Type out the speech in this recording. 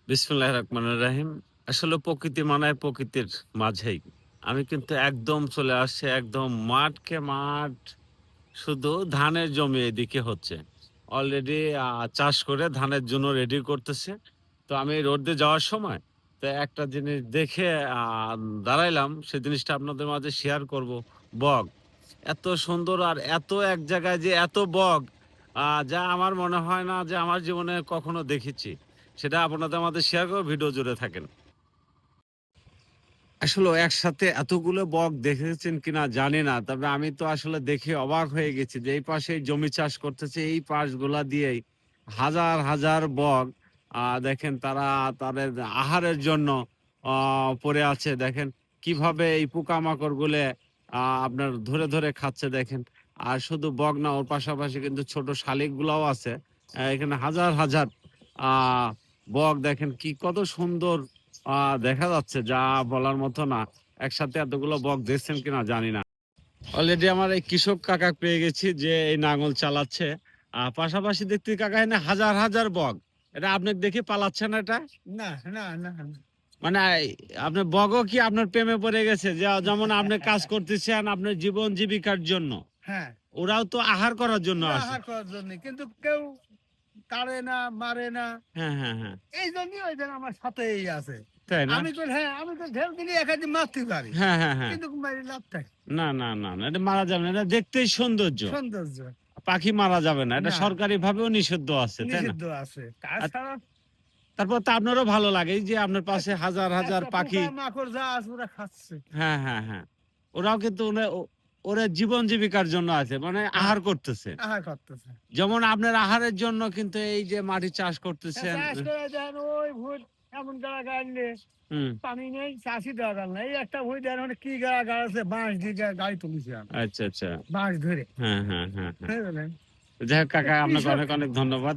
বিসমিল্লাহির রহমানির রহিম। আসলে প্রকৃতি মানায় প্রকৃতির মাঝেই। আমি কিন্তু একদম চলে আসছি একদম মাঠকে মাঠ। শুধু ধানের জমি এদিকে হচ্ছে। অলরেডি চাষ করে ধানের জন্য রেডি করতেছে। তো আমি রোডে যাওয়ার সময় তো একটা জিনিস দেখে আ দাঁড়াইলাম। সেই জিনিসটা আপনাদের মাঝে শেয়ার করব। বক। এত সুন্দর আর এত এক জায়গায় যে এত বক যা আমার মনে হয় না যে আমার জীবনে কখনো দেখেছি। সেটা আপনাদের মাঝে শেয়ার করব, ভিডিও জুড়ে থাকেন। আসলেও একসাথে এতগুলো বক দেখেছেন কিনা জানি না। তবে আমি তো আসলে দেখে অবাক হয়ে গেছি যে এই পাশে জমি চাষ করতেছে, এই পাশগুলা দিয়েই হাজার, হাজার বক দেখেন তারা তাদের আহারের জন্য আ পড়ে আছে। দেখেন কিভাবে এই পোকামাকড়গুলো আপনার ধরে, ধরে খাচ্ছে দেখেন। আর শুধু বক না, ওর পাশাপাশি কিন্তু ছোট শালিকগুলাও আছে। এখানে হাজার, হাজার আ বক দেখেন কি কত সুন্দর আ দেখা যাচ্ছে, যা বলার মতো না। একসাথে এতগুলো বক দেখছেন কিনা জানি না। অলরেডি আমার এই কৃষক কাকা পেয়ে গেছি যে এই লাঙল চালাচ্ছে। পাশাপাশি দেখতে কাকা এখানে হাজার, হাজার বক। এটা আপনি দেখে পালাচ্ছে না এটা? না, না, না, না। মানে আপনার বগও কি আপনার প্রেমে পড়ে গেছে? যে যেমন আপনি কাজ করতেছেন আপনার জীবন জীবিকার জন্য। হ্যাঁ, ওরাও তো আহার করার জন্য ওরা আসে। আহার করার জন্যে। কিন্তু কেউ তাড়ে না, মারে না। হ্যাঁ, হ্যাঁ, হ্যাঁ। এইজন্যই ওইজন আমার সাথেই আছে। তাই না? আমি তো ঢেল দিলে একাদি মারতে পারি। হ্যাঁ, হ্যাঁ, হ্যাঁ। কিন্তু মারি লাভ থাকে। না, না, না, না। এটা মারা যাবে না। এটা দেখতেই সৌন্দর্য। সৌন্দর্য। পাখি মারা যাবে না। এটা না, সরকারিভাবেও নিষিদ্ধ আছে, তাই না? নিষিদ্ধ আছে। আর তাছাড়া তারপর তো আপনারও ভালো লাগে এই যে আপনার পাশে হাজার, হাজার একটা পাখি। পোকা-মাকড় যা আছে ওরা খাচ্ছে। হ্যাঁ, হ্যাঁ, হ্যাঁ। ওরাও কিন্তু ওরা জীবন জীবিকার জন্য আছে। মানে হ্যাঁ, আহার করতেছে। আহার করতেছে। যেমন আপনার আহারের জন্য কিন্তু এই যে মাটি চাষ করতেছেন। চাষ করে দেন ওই ভুঁই এমন জায়গায় আনলে হুম। পানি নেই, চাষই দেওয়া গেল না। এই একটা ভুঁই দেন ওখানে কি গাছ আছে বাঁশ দিয়ে গাড়ি তুলেছি আমি। আচ্ছা, আচ্ছা। বাঁশ ধরে। হ্যাঁ, হ্যাঁ, হ্যাঁ, হ্যাঁ। বুঝলেন? যাই হোক কাকা আপনাকে কৃষক অনেক, অনেক ধন্যবাদ।